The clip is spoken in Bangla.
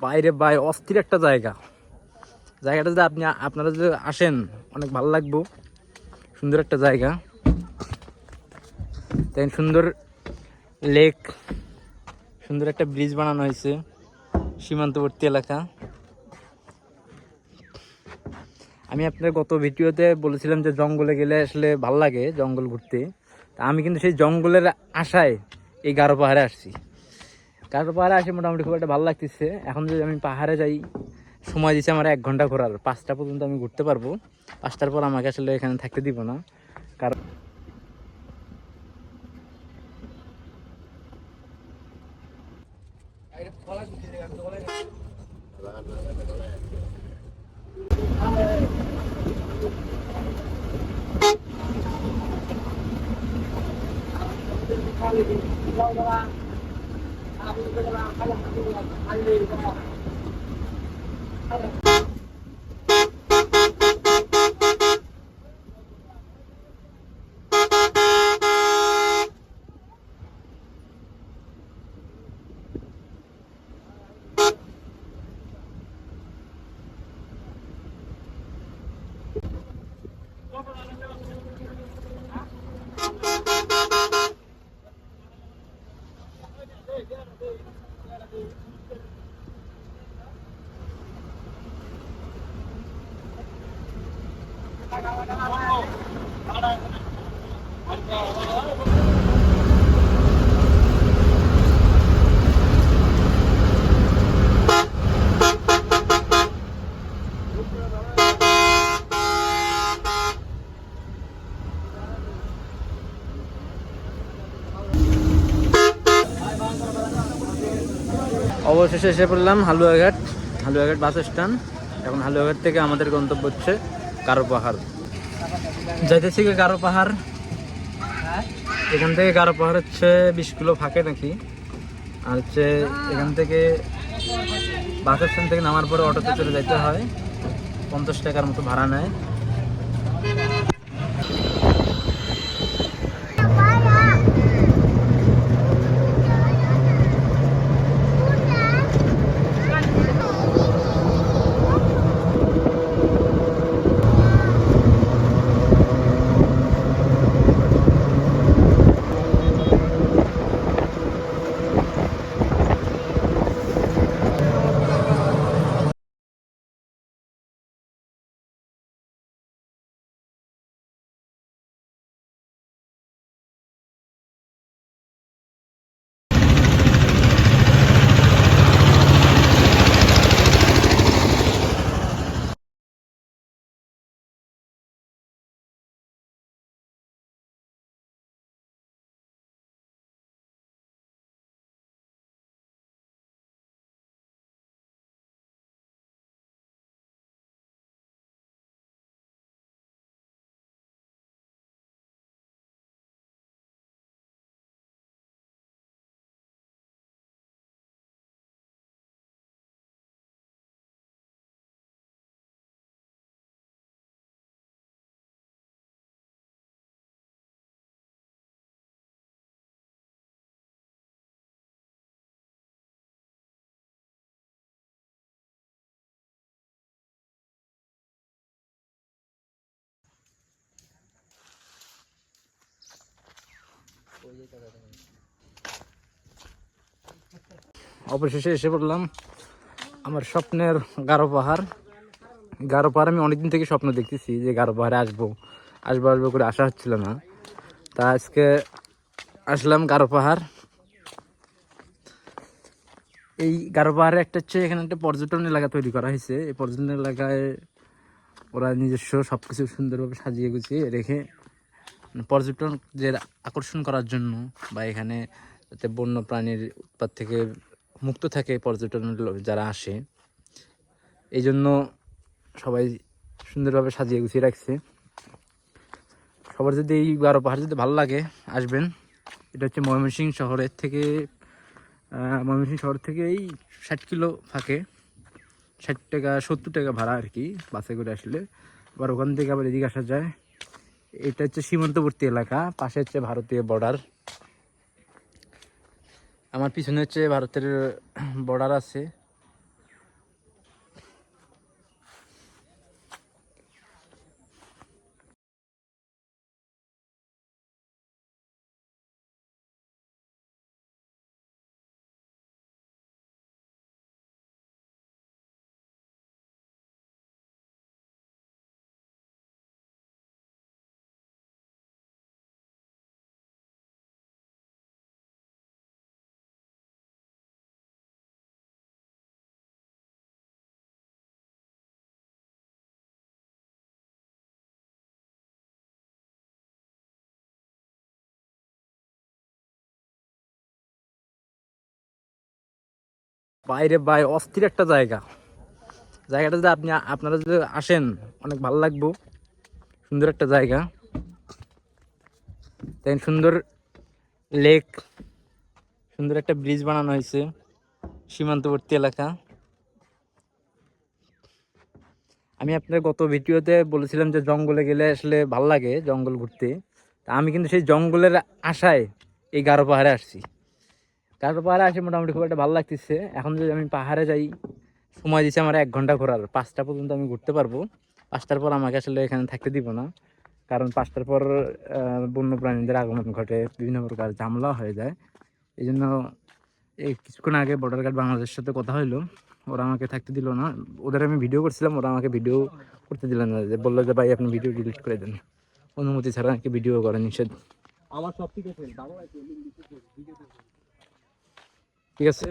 বাইরে বাইরে অস্থির একটা জায়গা। জায়গাটা যদি আপনারা যদি আসেন অনেক ভালো লাগবো। সুন্দর একটা জায়গা, তাই সুন্দর লেক, সুন্দর একটা ব্রিজ বানানো হয়েছে, সীমান্তবর্তী এলাকা। আমি আপনার গত ভিডিওতে বলেছিলাম যে জঙ্গলে গেলে আসলে ভাল লাগে জঙ্গল ঘুরতে। তা আমি কিন্তু সেই জঙ্গলের আশায় এই গারো পাহাড়ে আসছি। গারো পাহাড়ে আসে মোটামুটি খুব একটা ভালো লাগতেছে। এখন যদি আমি পাহাড়ে যাই, সময় দিচ্ছে আমার 1 ঘন্টা ঘোরার, 5টা পর্যন্ত আমি ঘুরতে পারবো। 5টার পর আমাকে আসলে এখানে থাকতে দিব না, কারণ অবশেষে এসে পড়লাম হালুয়াঘাট। Haluaghat bus stand. এখন হালুয়াঘাট থেকে আমাদের গন্তব্য হচ্ছে গারো পাহাড়। যাইতেছি গারো পাহাড়। এখান থেকে গারো পাহাড় হচ্ছে 20 কিলো ফাঁকে নাকি। আর হচ্ছে এখান থেকে বাস স্ট্যান্ড থেকে নামার পরে অটোতে চলে যেতে হয়, 50 টাকার মতো ভাড়া নেয়। অবশেষে এসে পড়লাম আমার স্বপ্নের গারো পাহাড়। গারো পাহাড় আমি অনেকদিন থেকে স্বপ্ন দেখতেছি যে গারো পাহাড়ে আসবো আসবো আসবো করে আসা হচ্ছিল না। তা আজকে আসলাম গারো পাহাড়। এই গারো পাহাড়ে একটা হচ্ছে এখানে একটা পর্যটন এলাকা তৈরি করা হয়েছে। এই পর্যটন এলাকায় ওরা নিজস্ব সবকিছু সুন্দরভাবে সাজিয়ে গুছিয়ে রেখে পর্যটকদের আকর্ষণ করার জন্য, বা এখানে যাতে বন্য প্রাণীর উৎপাত থেকে মুক্ত থাকে পর্যটন যারা আসে, এই জন্য সবাই সুন্দরভাবে সাজিয়ে গুছিয়ে রাখছে। সবার যদি এই গারো পাহাড় যদি ভালো লাগে আসবেন। এটা হচ্ছে ময়মনসিংহ শহরের থেকে ময়মনসিংহ শহর থেকে এই 60 কিলো ফাঁকে, 60 টাকা 70 টাকা ভাড়া আর কি বাসে করে আসলে। আবার ওখান থেকে আবার এদিকে আসা যায়। এটা হচ্ছে সীমান্তবর্তী এলাকা, পাশে হচ্ছে ভারতীয় বর্ডার। আমার পিছনে হচ্ছে ভারতের বর্ডার আছে। বাইরে বাই অস্থির একটা জায়গা। জায়গাটা যদি আপনারা যদি আসেন অনেক ভালো লাগবো। সুন্দর একটা জায়গা, তাই সুন্দর লেক, সুন্দর একটা ব্রিজ বানানো হয়েছে, সীমান্তবর্তী এলাকা। আমি আপনার গত ভিডিওতে বলেছিলাম যে জঙ্গলে গেলে আসলে ভাল লাগে জঙ্গল ঘুরতে। তা আমি কিন্তু সেই জঙ্গলের আশায় এই গারো পাহাড়ে আসছি। গারো পাহাড়ে আসে মোটামুটি খুব একটা ভালো লাগতেছে। এখন যদি আমি পাহাড়ে যাই, সময় দিচ্ছে আমার 1 ঘন্টা ঘোরার, 5টা পর্যন্ত আমি ঘুরতে পারবো। 5টার পর আমাকে আসলে এখানে থাকতে দিব না, কারণ 5টার পর বন্য প্রাণীদের আগমন ঘটে, বিভিন্ন প্রকার ঝামেলা হয়ে যায়। এই জন্য এই কিছুক্ষণ আগে বর্ডার গার্ড বাংলাদেশের সাথে কথা হইলো, ওরা আমাকে থাকতে দিল না। ওদের আমি ভিডিও করছিলাম, ওরা আমাকে ভিডিও করতে দিল না, যে বললো যে ভাই আপনি ভিডিও ডিলিট করে দেন, অনুমতি ছাড়া নাকি ভিডিও করা নিষেধ। আমার সব ঠিক আছে, ঠিক আছে।